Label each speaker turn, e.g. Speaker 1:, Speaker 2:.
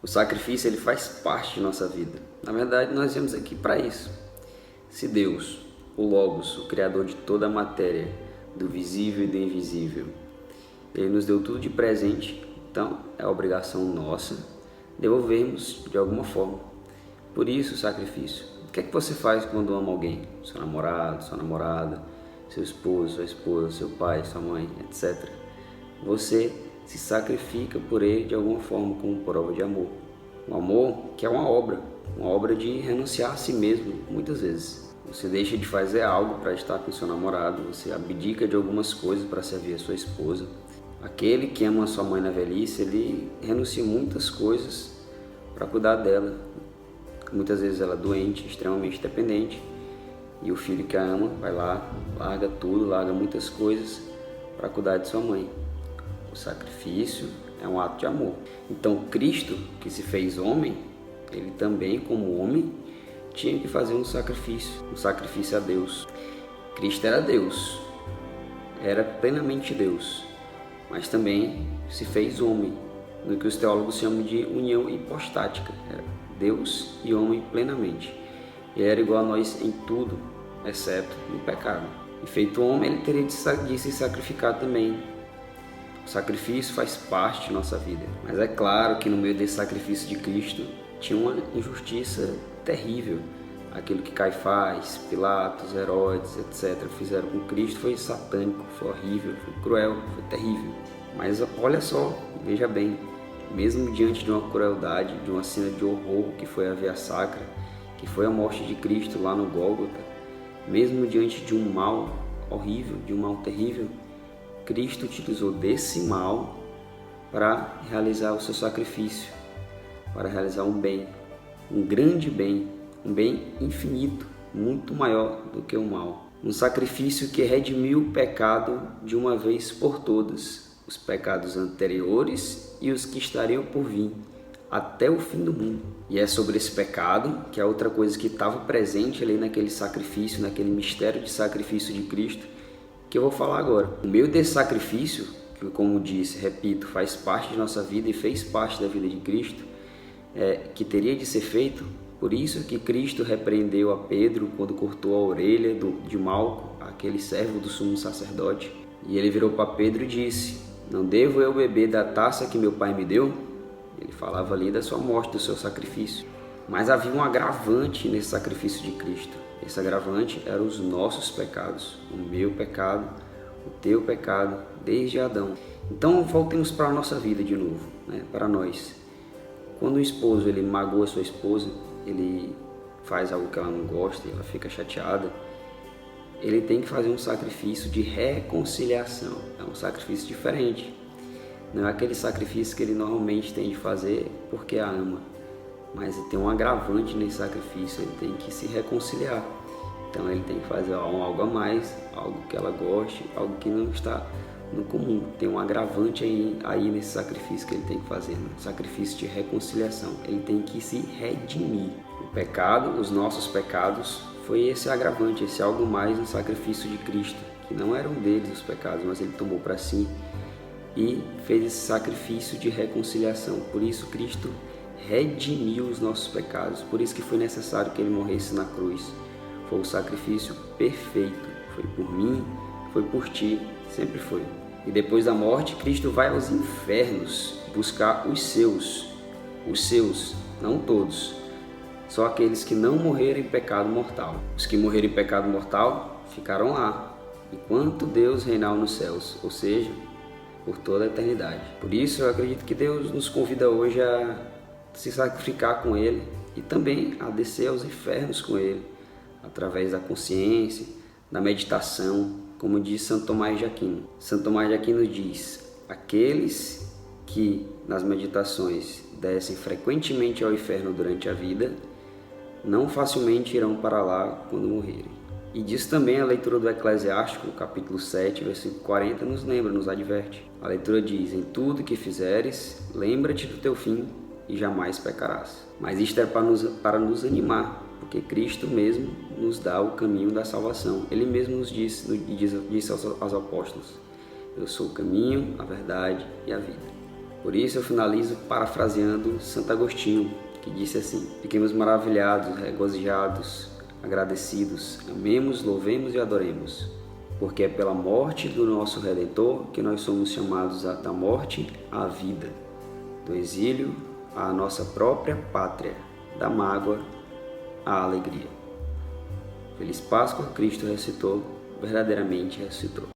Speaker 1: O sacrifício ele faz parte de nossa vida. Na verdade, nós viemos aqui para isso. Se Deus, o Logos, o Criador de toda a matéria, do visível e do invisível, Ele nos deu tudo de presente, então é obrigação nossa devolvermos de alguma forma. Por isso o sacrifício. O que é que você faz quando ama alguém? Seu namorado, sua namorada, seu esposo, sua esposa, seu pai, sua mãe, etc. Você se sacrifica por ele de alguma forma como prova de amor. O amor que é uma obra de renunciar a si mesmo, muitas vezes. Você deixa de fazer algo para estar com seu namorado, você abdica de algumas coisas para servir a sua esposa. Aquele que ama a sua mãe na velhice, ele renuncia muitas coisas para cuidar dela. Muitas vezes ela é doente, extremamente dependente, e o filho que a ama vai lá, larga tudo, larga muitas coisas para cuidar de sua mãe. O sacrifício é um ato de amor. Então Cristo, que se fez homem, ele também, como homem, tinha que fazer um sacrifício a Deus. Cristo era Deus, era plenamente Deus, mas também se fez homem, no que os teólogos chamam de união hipostática. Era Deus e homem plenamente. Ele era igual a nós em tudo, exceto no pecado. E feito homem, ele teria de se sacrificar também. O sacrifício faz parte de nossa vida. Mas é claro que no meio desse sacrifício de Cristo tinha uma injustiça terrível. Aquilo que Caifás, Pilatos, Herodes, etc. fizeram com Cristo foi satânico, foi horrível, foi cruel, foi terrível. Mas olha só, veja bem, mesmo diante de uma crueldade, de uma cena de horror que foi a Via Sacra, que foi a morte de Cristo lá no Gólgota, mesmo diante de um mal horrível, de um mal terrível, Cristo utilizou desse mal para realizar o seu sacrifício, para realizar um bem, um grande bem, um bem infinito, muito maior do que o mal. Um sacrifício que redimiu o pecado de uma vez por todas, os pecados anteriores e os que estariam por vir, até o fim do mundo. E é sobre esse pecado, que é outra coisa que estava presente ali naquele sacrifício, naquele mistério de sacrifício de Cristo, que eu vou falar agora. No meio desse sacrifício, que como disse, repito, faz parte de nossa vida e fez parte da vida de Cristo, que teria de ser feito. Por isso que Cristo repreendeu a Pedro quando cortou a orelha de Malco, aquele servo do sumo sacerdote. E ele virou para Pedro e disse: não devo eu beber da taça que meu pai me deu? Ele falava ali da sua morte, do seu sacrifício. Mas havia um agravante nesse sacrifício de Cristo. Esse agravante eram os nossos pecados, o meu pecado, o teu pecado, desde Adão. Então voltemos para a nossa vida de novo, para nós. Quando o esposo ele magoa a sua esposa, ele faz algo que ela não gosta e ela fica chateada, ele tem que fazer um sacrifício de reconciliação. É um sacrifício diferente. Não é aquele sacrifício que ele normalmente tem de fazer porque a ama, mas tem um agravante nesse sacrifício, ele tem que se reconciliar. Então ele tem que fazer algo a mais, algo que ela goste, algo que não está no comum. Tem um agravante aí nesse sacrifício que ele tem que fazer, sacrifício de reconciliação. Ele tem que se redimir. O pecado, os nossos pecados, foi esse agravante, esse algo mais no sacrifício de Cristo, que não eram deles os pecados, mas ele tomou para si e fez esse sacrifício de reconciliação. Por isso Cristo redimiu os nossos pecados, por isso que foi necessário que ele morresse na cruz. Foi o sacrifício perfeito, foi por mim, foi por ti, sempre foi. E depois da morte, Cristo vai aos infernos buscar os seus, não todos, só aqueles que não morreram em pecado mortal. Os que morreram em pecado mortal ficaram lá, enquanto Deus reinar nos céus, ou seja, por toda a eternidade. Por isso eu acredito que Deus nos convida hoje a se sacrificar com Ele e também a descer aos infernos com Ele, através da consciência, da meditação, como diz Santo Tomás de Aquino. Santo Tomás de Aquino diz: aqueles que nas meditações descem frequentemente ao inferno durante a vida, não facilmente irão para lá quando morrerem. E diz também a leitura do Eclesiástico, capítulo 7, versículo 40, nos lembra, nos adverte. A leitura diz: em tudo que fizeres, lembra-te do teu fim e jamais pecarás. Mas isto é para nos animar, porque Cristo mesmo nos dá o caminho da salvação. Ele mesmo nos disse aos apóstolos: eu sou o caminho, a verdade e a vida. Por isso eu finalizo parafraseando Santo Agostinho, que disse assim: fiquemos maravilhados, regozijados, agradecidos, amemos, louvemos e adoremos, porque é pela morte do nosso Redentor que nós somos chamados da morte à vida, do exílio à nossa própria pátria, da mágoa à alegria. Feliz Páscoa, Cristo ressuscitou, verdadeiramente ressuscitou.